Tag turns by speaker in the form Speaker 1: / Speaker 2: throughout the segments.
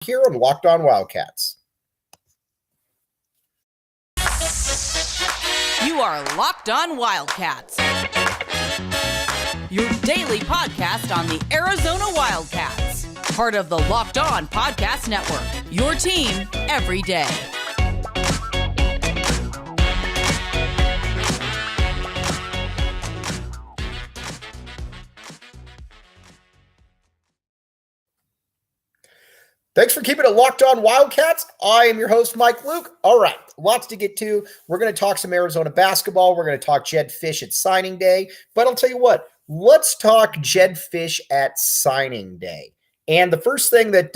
Speaker 1: Here on Locked On Wildcats.
Speaker 2: You are Locked On Wildcats, your daily podcast on the Arizona Wildcats, part of the Locked On Podcast Network, your team every day.
Speaker 1: Thanks for keeping it Locked On Wildcats. I am your host, Mike Luke. All right, lots to get to. We're going to talk some Arizona basketball. We're going to talk Jedd Fisch at signing day. But I'll tell you what, let's talk Jedd Fisch at signing day. And the first thing that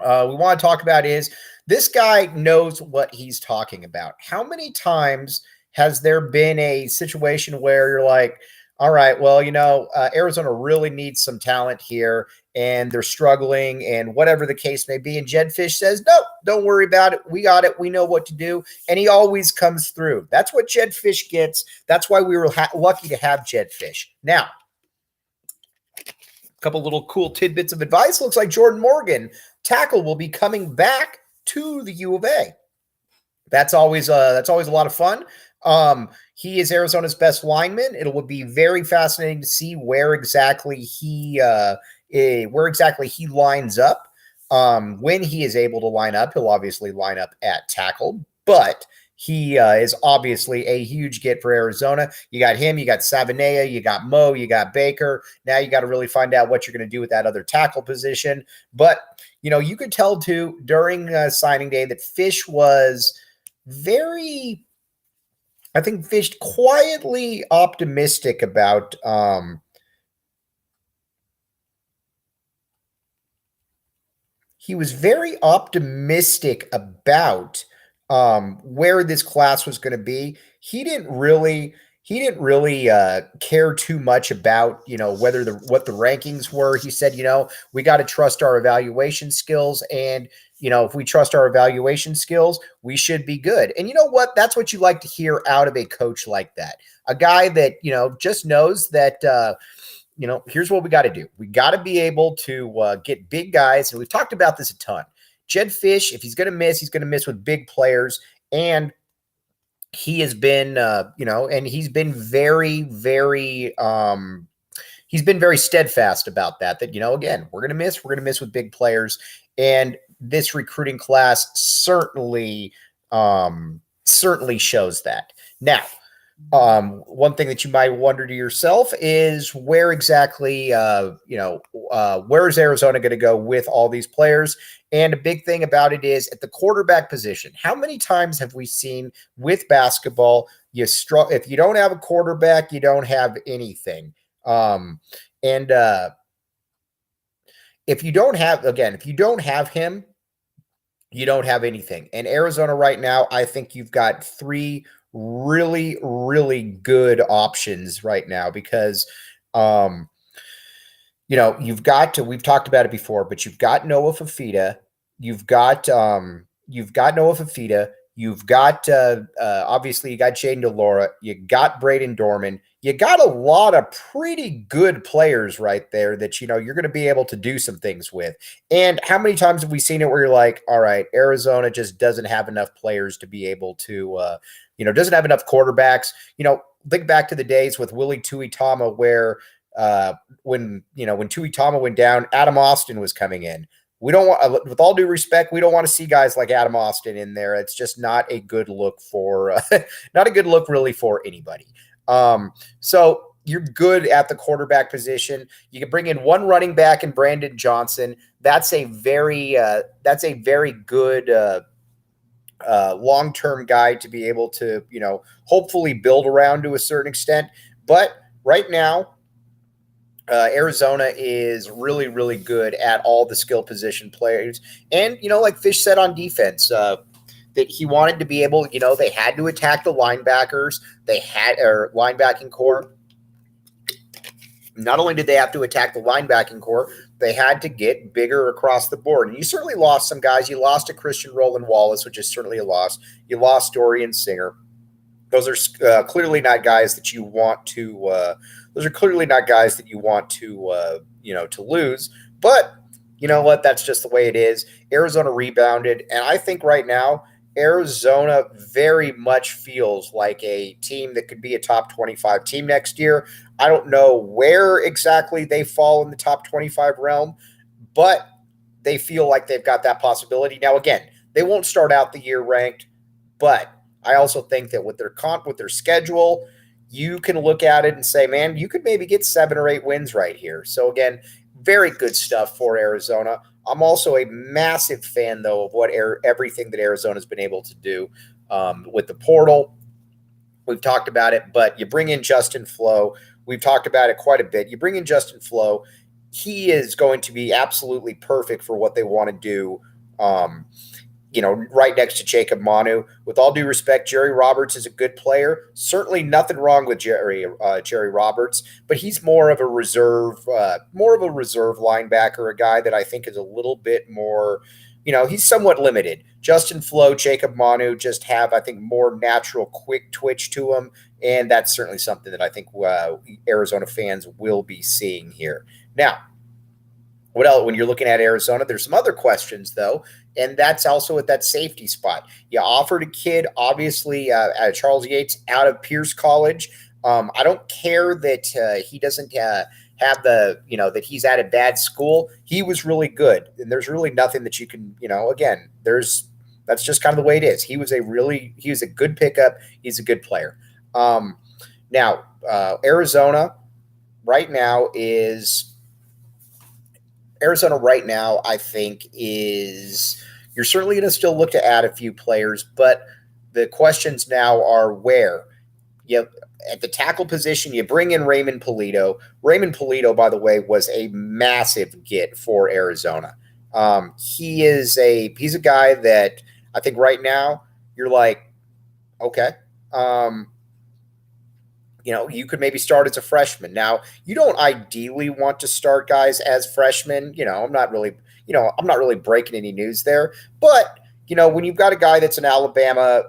Speaker 1: we want to talk about is this guy knows what he's talking about. How many times has there been a situation where you're like, all right, well, Arizona really needs some talent here, and they're struggling, and whatever the case may be. And Jedd Fisch says, no, don't worry about it. We got it. We know what to do. And he always comes through. That's what Jedd Fisch gets. That's why we were lucky to have Jedd Fisch. Now, a couple little cool tidbits of advice. Looks like Jordan Morgan, tackle, will be coming back to the U of A. That's always a lot of fun. He is Arizona's best lineman. It will be very fascinating to see where exactly he lines up. When he is able to line up, he'll obviously line up at tackle, but he is obviously a huge get for Arizona. You got him, you got Savanea, you got Mo, you got Baker. Now you got to really find out what you're going to do with that other tackle position. But, you could tell too during signing day that Fisch was Fisch quietly optimistic about he was very optimistic about where this class was going to be. He didn't really care too much about, what the rankings were. He said, we got to trust our evaluation skills. And, if we trust our evaluation skills, we should be good. And you know what? That's what you like to hear out of a coach like that. A guy that, just knows that, here's what we got to do. We got to be able to get big guys. And we've talked about this a ton. Jedd Fisch, if he's going to miss with big players. And he has been, and he's been very, very, he's been very steadfast about that, again, we're going to miss with big players. And this recruiting class certainly shows that. Now, one thing that you might wonder to yourself is where exactly, where is Arizona going to go with all these players? And a big thing about it is at the quarterback position. How many times have we seen with basketball, if you don't have a quarterback, you don't have anything. If you don't have him, you don't have anything. And Arizona right now, I think you've got three really, really good options right now because, we've talked about it before, but you've got Noah Fifita. You've got obviously you got Jaden DeLaura. You got Braden Dorman. You got a lot of pretty good players right there that, you're going to be able to do some things with. And how many times have we seen it where you're like, all right, Arizona just doesn't have enough players to be able to, doesn't have enough quarterbacks. Think back to the days with Willie Tuitama where when Tuitama went down, Adam Austin was coming in. We don't want, with all due respect, we don't want to see guys like Adam Austin in there. It's just not a good look for, not a good look really for anybody. So you're good at the quarterback position. You can bring in one running back in Brandon Johnson. That's a very good long-term guy to be able to, hopefully build around to a certain extent. But right now, Arizona is really, really good at all the skill position players. And, like Fisch said on defense, that he wanted to be able, they had to attack the linebackers. They had, or linebacking core. Not only did they have to attack the linebacking core, they had to get bigger across the board. And you certainly lost some guys. You lost a Christian Roland Wallace, which is certainly a loss. You lost Dorian Singer. Those are clearly not guys that you want to. To lose. But you know what? That's just the way it is. Arizona rebounded. And I think right now, Arizona very much feels like a team that could be a top 25 team next year. I don't know where exactly they fall in the top 25 realm, but they feel like they've got that possibility. Now, again, they won't start out the year ranked, but I also think that with their schedule, you can look at it and say, man, you could maybe get 7 or 8 wins right here. So again, very good stuff for Arizona. I'm also a massive fan, though, of everything that Arizona's been able to do with the portal. We've talked about it, but you bring in Justin Flowe. We've talked about it quite a bit. You bring in Justin Flowe. He is going to be absolutely perfect for what they want to do. Right next to Jacob Manu. With all due respect, Jerry Roberts is a good player. Certainly nothing wrong with Jerry Roberts, but he's more of a reserve linebacker, a guy that I think is a little bit more, he's somewhat limited. Justin Flowe, Jacob Manu just have, I think, more natural, quick twitch to them, and that's certainly something that I think Arizona fans will be seeing here. Now, what else? When you're looking at Arizona, there's some other questions, though, and that's also at that safety spot. You offered a kid, obviously, Charles Yates out of Pierce College. I don't care that he doesn't have that he's at a bad school. He was really good, and there's really nothing that you can, again, that's just kind of the way it is. He was a good pickup. He's a good player. Now, Arizona right now, I think, you're certainly going to still look to add a few players, but the questions now are where. At the tackle position, you bring in Raymond Polito. Raymond Polito, by the way, was a massive get for Arizona. He's a guy that I think right now you're like, okay. You could maybe start as a freshman. Now, you don't ideally want to start guys as freshmen. I'm not really breaking any news there. But, when you've got a guy that's an Alabama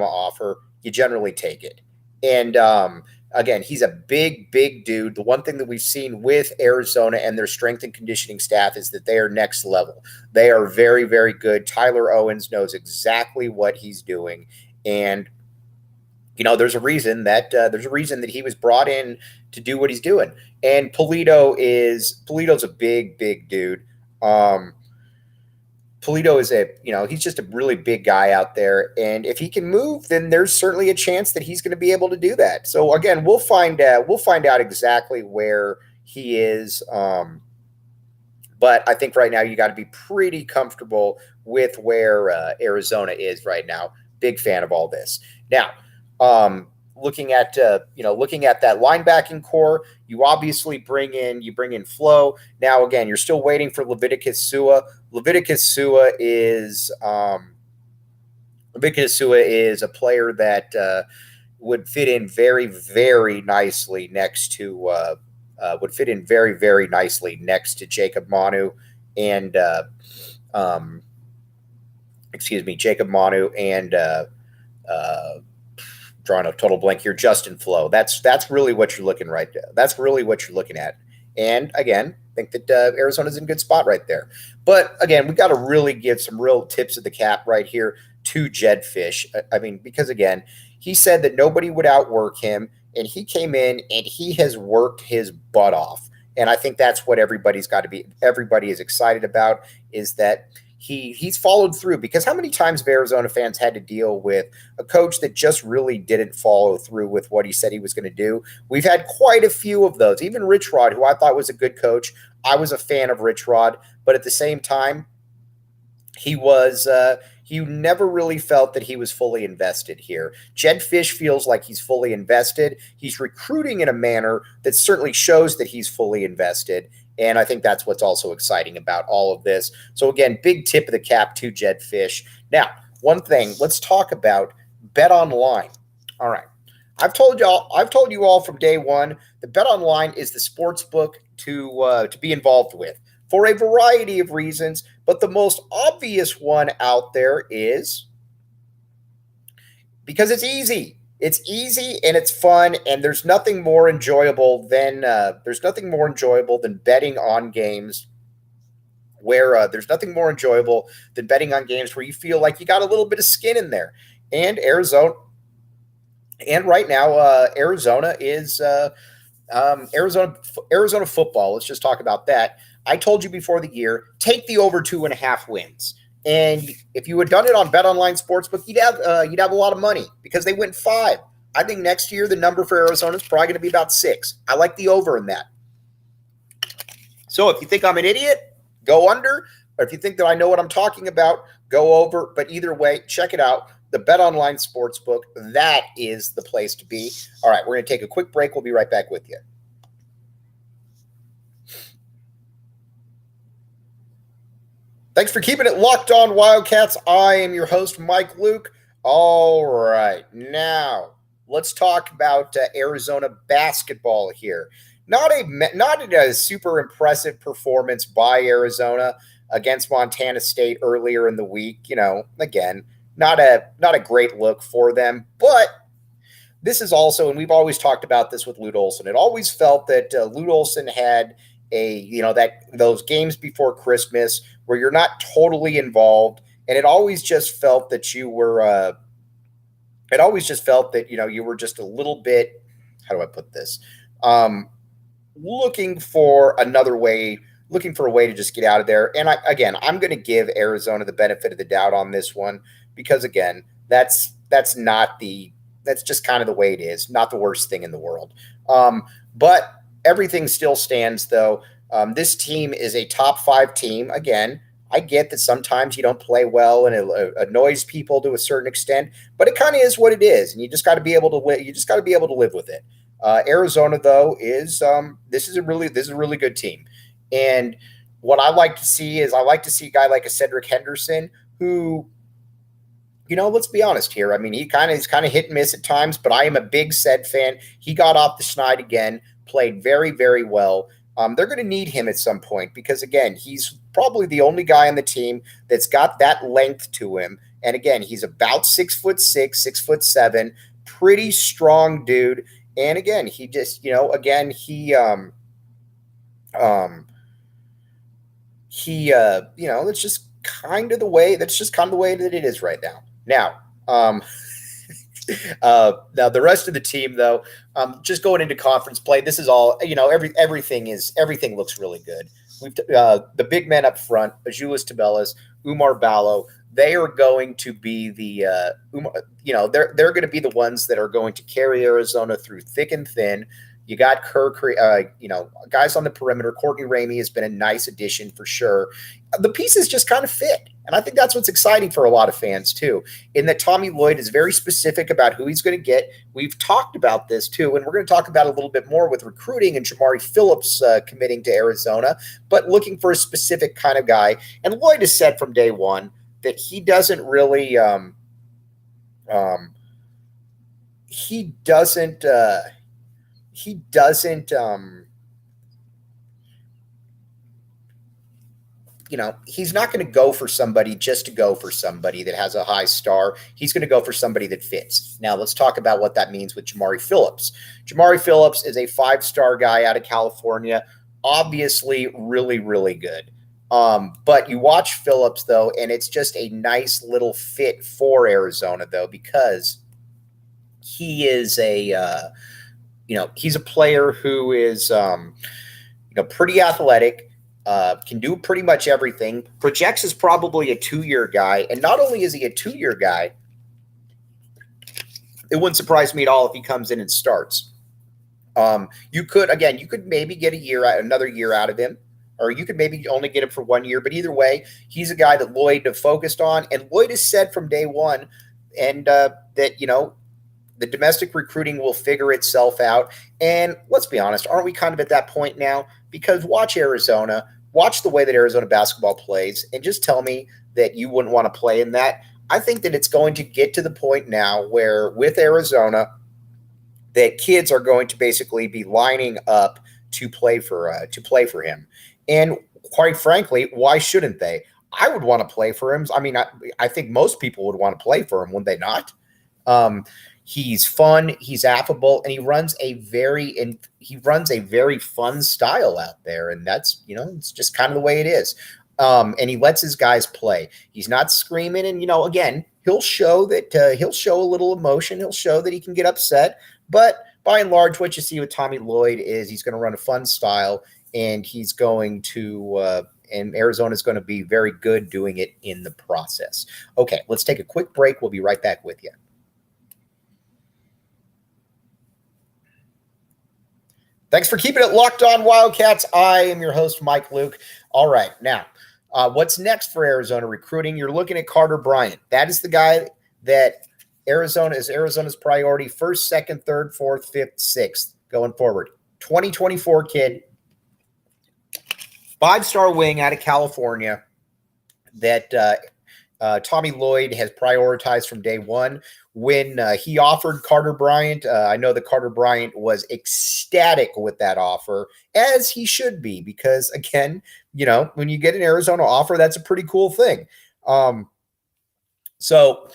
Speaker 1: offer, you generally take it. And again, he's a big, big dude. The one thing that we've seen with Arizona and their strength and conditioning staff is that they are next level. They are very, very good. Tyler Owens knows exactly what he's doing. And there's a reason that he was brought in to do what he's doing. And Polito's a big, big dude. Polito is he's just a really big guy out there. And if he can move, then there's certainly a chance that he's going to be able to do that. So again, we'll find out exactly where he is. But I think right now you got to be pretty comfortable with where Arizona is right now. Big fan of all this. Now, looking at that linebacking core, you obviously bring in Flowe. Now, again, you're still waiting for Leviticus Sua. Leviticus Sua is a player that would fit in very, very nicely next to Jacob Manu and drawing a total blank here, Justin Flowe. That's really what you're looking right there. That's really what you're looking at. And again, I think that Arizona's in a good spot right there. But again, we've got to really give some real tips of the cap right here to Jedd Fisch. I mean, because again, he said that nobody would outwork him, and he came in and he has worked his butt off. And I think that's what everybody is excited about, is that he's followed through. Because how many times have Arizona fans had to deal with a coach that just really didn't follow through with what he said he was going to do? We've had quite a few of those. Even Rich Rod, who I thought was a good coach. I was a fan of Rich Rod, but at the same time, he never really felt that he was fully invested here. Jedd Fisch feels like he's fully invested. He's recruiting in a manner that certainly shows that he's fully invested. And I think that's what's also exciting about all of this. So again, big tip of the cap to Jedd Fisch. Now, one thing, let's talk about BetOnline. All right. I've told you all from day one that BetOnline is the sports book to be involved with for a variety of reasons. But the most obvious one out there is because it's easy. It's easy and it's fun, and there's nothing more enjoyable than betting on games where there's nothing more enjoyable than betting on games where you feel like you got a little bit of skin in there. And right now, Arizona is Arizona football. Let's just talk about that. I told you before the year, take the over 2.5 wins. And if you had done it on BetOnline Sportsbook, you'd have a lot of money because they went 5. I think next year the number for Arizona is probably going to be about 6. I like the over in that. So if you think I'm an idiot, go under. Or if you think that I know what I'm talking about, go over. But either way, check it out. The BetOnline Sportsbook, that is the place to be. All right, we're going to take a quick break. We'll be right back with you. Thanks for keeping it locked on, Wildcats. I am your host, Mike Luke. All right, now let's talk about Arizona basketball here. Not a super impressive performance by Arizona against Montana State earlier in the week. Again, not a great look for them, but this is also, and we've always talked about this with Lute Olson. It always felt that Lute Olson had those games before Christmas where you're not totally involved, and it always just felt that you were. It always just felt that you were just a little bit. How do I put this? Looking for a way to just get out of there. And I'm going to give Arizona the benefit of the doubt on this one because again, that's just kind of the way it is. Not the worst thing in the world. But everything still stands though. This team is a top 5 team. Again, I get that sometimes you don't play well and it annoys people to a certain extent, but it kind of is what it is. And you just got to be able to live with it. Arizona, though, is this is a really good team, and what I like to see is a guy like a Cedric Henderson who, let's be honest here. I mean, he's kind of hit and miss at times, but I am a big Ced fan. He got off the schneid again, played very, very well. They're going to need him at some point because again, he's probably the only guy on the team that's got that length to him, and again, he's about 6'6", 6'7", pretty strong dude. And again, he just, that's just kind of the way that it is right now. Now, now the rest of the team though, just going into conference play, this is all, everything looks really good. We've the big men up front, Azuolas Tubelis, Umar Ballo, they are going to be they're going to be the ones that are going to carry Arizona through thick and thin. You got guys on the perimeter. Courtney Ramey has been a nice addition for sure. The pieces just kind of fit. And I think that's what's exciting for a lot of fans too, in that Tommy Lloyd is very specific about who he's going to get. We've talked about this too, and we're going to talk about it a little bit more with recruiting and Jamari Phillips committing to Arizona, but looking for a specific kind of guy. And Lloyd has said from day one that he doesn't really he's not going to go for somebody just to go for somebody that has a high star. He's going to go for somebody that fits. Now let's talk about what that means with Jamari Phillips. Jamari Phillips is a 5-star guy out of California, obviously really, really good. But you watch Phillips, though, and it's just a nice little fit for Arizona, though, because he is he's a player who is, pretty athletic, can do pretty much everything, projects as probably a 2-year guy. And not only is he a 2-year guy, it wouldn't surprise me at all if he comes in and starts. You could maybe get another year out of him. Or you could maybe only get him for 1 year. But either way, he's a guy that Lloyd have focused on. And Lloyd has said from day one that, the domestic recruiting will figure itself out. And let's be honest, aren't we kind of at that point now? Because watch Arizona, watch the way that Arizona basketball plays, and just tell me that you wouldn't want to play in that. I think that it's going to get to the point now where with Arizona, that kids are going to basically be lining up to play for him. And quite frankly, why shouldn't they? I would want to play for him. I mean, I think most people would want to play for him, would they not? He's fun, he's affable, and he runs a very fun style out there. And that's, it's just kind of the way it is. And he lets his guys play. He's not screaming. And, again, he'll show that he'll show a little emotion. He'll show that he can get upset. But by and large, what you see with Tommy Lloyd is he's going to run a fun style, and he's going to and Arizona's going to be very good doing it in the process. Okay, let's take a quick break. We'll be right back with you. Thanks for keeping it locked on, Wildcats. I am your host, Mike Luke. All right, now, what's next for Arizona recruiting? You're looking at Carter Bryant. That is the guy that Arizona's priority, first, second, third, fourth, fifth, sixth going forward. 2024 kid, 5-star wing out of California that Tommy Lloyd has prioritized from day one. When he offered Carter Bryant, I know that Carter Bryant was ecstatic with that offer, as he should be, because, again, when you get an Arizona offer, that's a pretty cool thing. So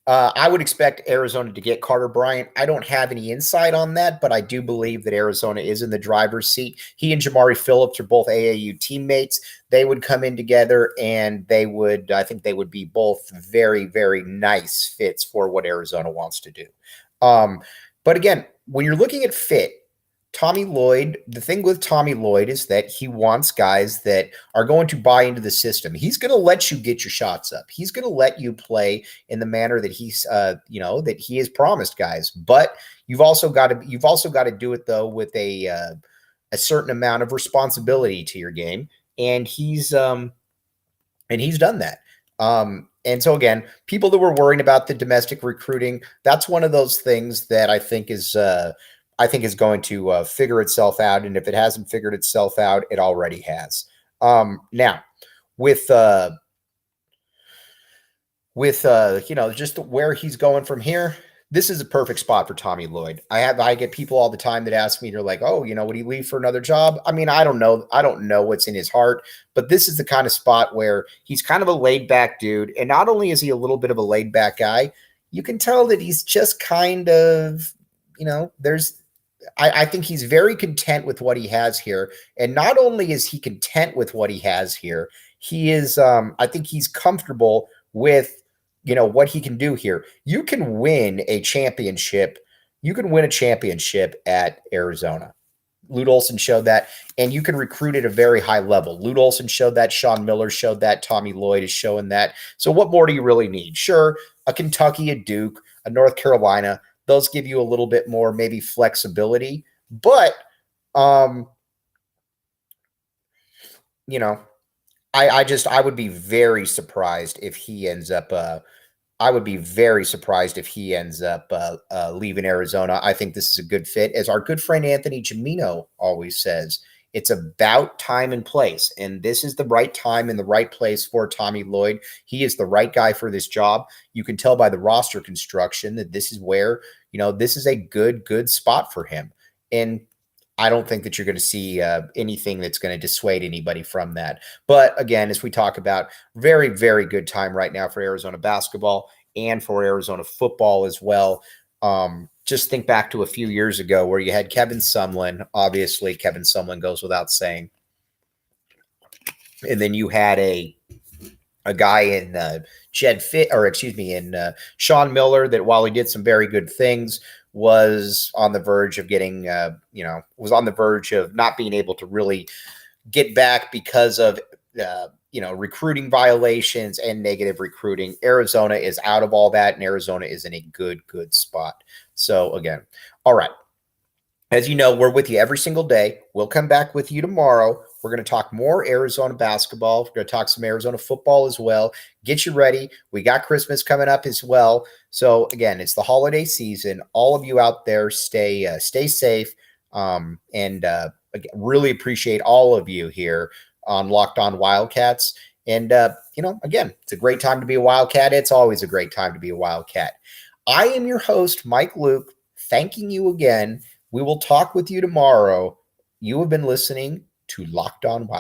Speaker 1: I would expect Arizona to get Carter Bryant. I don't have any insight on that, but I do believe that Arizona is in the driver's seat. He and Jamari Phillips are both AAU teammates. They would come in together, and I think they would be both very, very nice fits for what Arizona wants to do. But again, when you're looking at fit, Tommy Lloyd, the thing with Tommy Lloyd is that he wants guys that are going to buy into the system. He's going to let you get your shots up. He's going to let you play in the manner that he's, that he has promised guys. But you've also got to do it though with a certain amount of responsibility to your game, and he's done that. And so again, people that were worried about the domestic recruiting, that's one of those things that I think is going to figure itself out. And if it hasn't figured itself out, it already has. Now, with just where he's going from here, this is a perfect spot for Tommy Lloyd. I get people all the time that ask me, they're like, oh, would he leave for another job? I mean, I don't know. I don't know what's in his heart, but this is the kind of spot where he's kind of a laid back dude. And not only is he a little bit of a laid back guy, you can tell that he's just kind of, I think he's very content with what he has here. And not only is he content with what he has here, he is, I think he's comfortable with, what he can do here. You can win a championship. You can win a championship at Arizona. Lute Olson showed that, and you can recruit at a very high level. Lute Olson showed that. Sean Miller showed that. Tommy Lloyd is showing that. So what more do you really need? Sure, a Kentucky, a Duke, a North Carolina, those give you a little bit more maybe flexibility. But, I would be very surprised if he ends up leaving Arizona. I think this is a good fit. As our good friend Anthony Gimino always says, it's about time and place. And this is the right time and the right place for Tommy Lloyd. He is the right guy for this job. You can tell by the roster construction that this is where, this is a good spot for him. And I don't think that you're going to see anything that's going to dissuade anybody from that. But again, as we talk about, very, very good time right now for Arizona basketball and for Arizona football as well. Just think back to a few years ago where you had Kevin Sumlin. Obviously, Kevin Sumlin goes without saying. And then you had a guy in Jedd Fisch, in Sean Miller, that while he did some very good things, was on the verge of getting, was on the verge of not being able to really get back because of, recruiting violations and negative recruiting. Arizona is out of all that, and Arizona is in a good spot. So again, all right. As you know, we're with you every single day. We'll come back with you tomorrow. We're going to talk more Arizona basketball. We're going to talk some Arizona football as well. Get you ready. We got Christmas coming up as well. So again, it's the holiday season. All of you out there, stay safe. Again, really appreciate all of you here on Locked On Wildcats. And, again, it's a great time to be a Wildcat. It's always a great time to be a Wildcat. I am your host, Mike Luke, thanking you again. We will talk with you tomorrow. You have been listening to Locked On Wildcats.